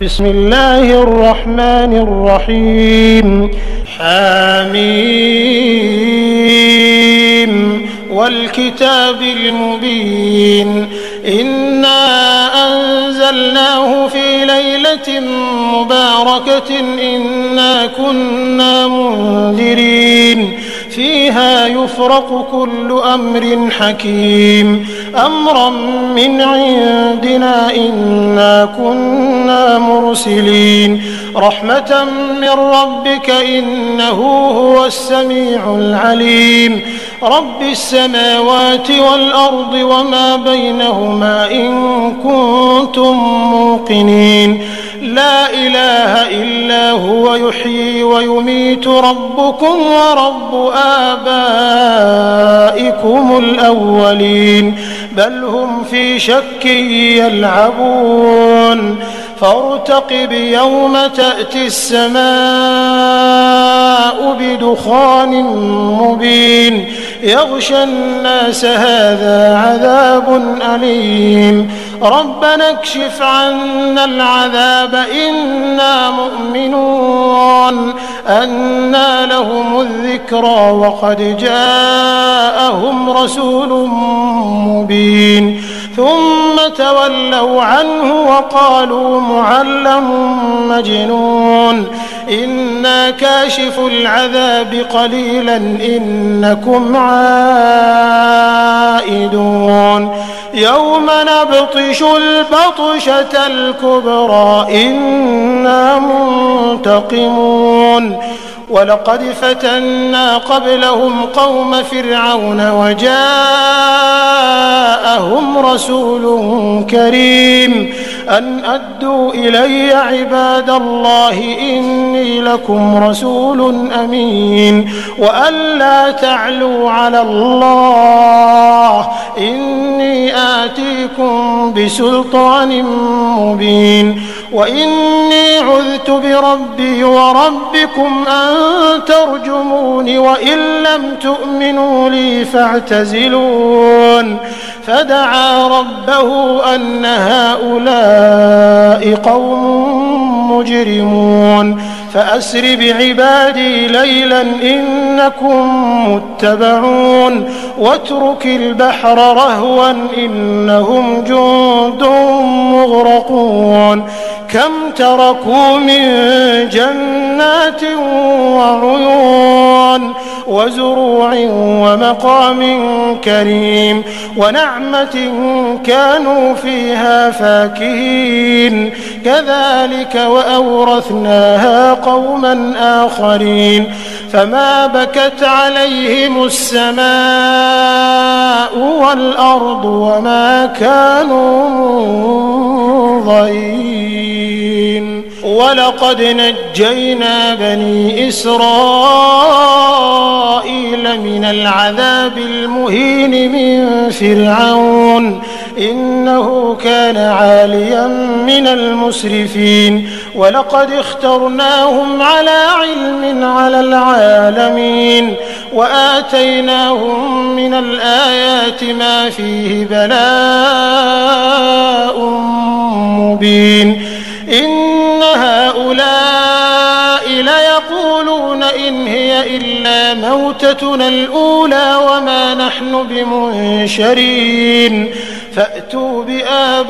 بسم الله الرحمن الرحيم حميم والكتاب المبين إنا أنزلناه في ليلة مباركة إنا كنا منذرين فيها يفرق كل أمر حكيم أمرا من عندنا إنا كنا مرسلين رحمة من ربك إنه هو السميع العليم رب السماوات والأرض وما بينهما إن كنتم موقنين لا إله إلا هو يحيي ويميت ربكم ورب آبائكم الأولين بل هم في شك يلعبون فارتقب يوم تأتي السماء بدخان مبين يغشى الناس هذا عذاب أليم ربنا اكشف عنا العذاب إنا مؤمنون أنى لهم الذكرى وقد جاءهم رسول مبين ثم تولوا عنه وقالوا معلم مجنون إنا كاشف العذاب قليلا إنكم عائدون يوم نبطش البطشة الكبرى إنا منتقمون ولقد فتنا قبلهم قوم فرعون وجاءهم رسول كريم أن أدوا إلي عباد الله إني لكم رسول أمين وأن لا تعلوا على الله إني آتيكم بسلطان مبين وإني عذت بربي وربكم أن ترجمون وإن لم تؤمنوا لي فاعتزلون فدعا ربه أن هؤلاء قوم مجرمون فأسر بعبادي ليلا إنكم متبعون واترك البحر رهوا إنهم جند مغرقون كم تركوا من جنات وعيون وزروع ومقام كريم ونعمة كانوا فيها فاكهين كذلك وأورثناها قوما آخرين فما بكت عليهم السماء والأرض وما كانوا منظرين ولقد نجينا بني إسرائيل من العذاب المهين من فرعون إنه كان عاليا من المسرفين ولقد اخترناهم على علم على العالمين وآتيناهم من الآيات ما فيه بلاء مبين إن هؤلاء ليقولون إن هي إلا موتتنا الأولى وما نحن بمنشرين فأتوا بآبائنا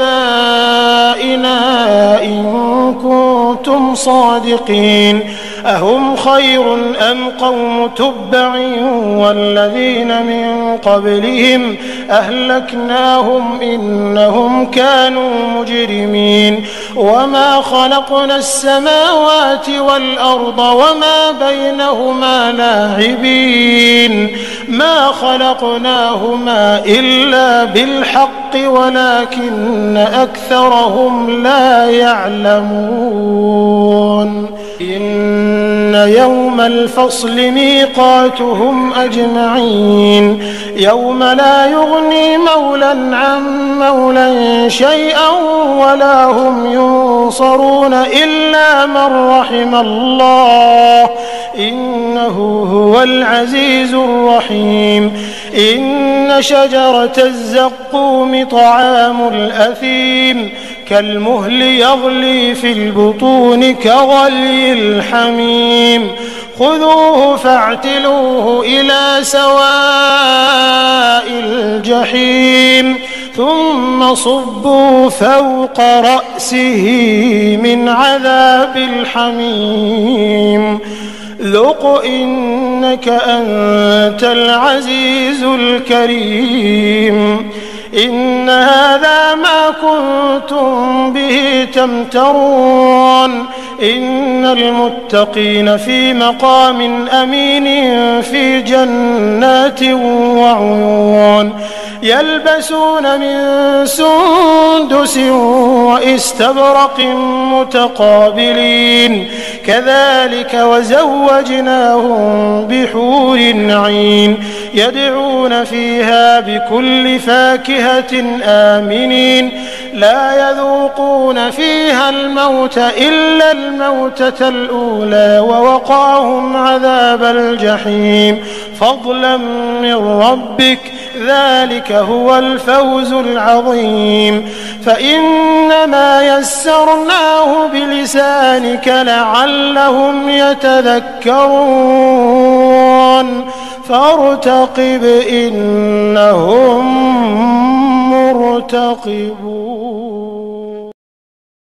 إن كنتم صادقين أهم خير أم قوم تبع والذين من قبلهم أهلكناهم إنهم كانوا مجرمين وما خلقنا السماوات والأرض وما بينهما لاعبين ما خلقناهما إلا بالحق ولكن أكثرهم لا يعلمون إن يوم الفصل ميقاتهم أجمعين يوم لا يغني مولى عن مولى شيئا ولا هم ينصرون إلا من رحم الله إنه هو العزيز الرحيم إن شجرة الزقوم طعام الأثيم كالمهل يغلي في البطون كغلي الحميم خذوه فاعتلوه إلى سواء الجحيم ثم صبوا فوق رأسه من عذاب الحميم ذق إنك أنت العزيز الكريم إن هذا ما كنتم به تمترون إن المتقين في مقام أمين في جنات وعيون يلبسون من سندس وإستبرق متقابلين كذلك وزوجناهم بحور عين يدعون فيها بكل فاكهة آمنين لا يذوقون فيها الموت إلا الموتة الأولى ووقاهم عذاب الجحيم فضلا من ربك ذلك هو الفوز العظيم فإنما يسرناه بلسانك لعلهم يتذكرون فارتقب إنهم مرتقبون.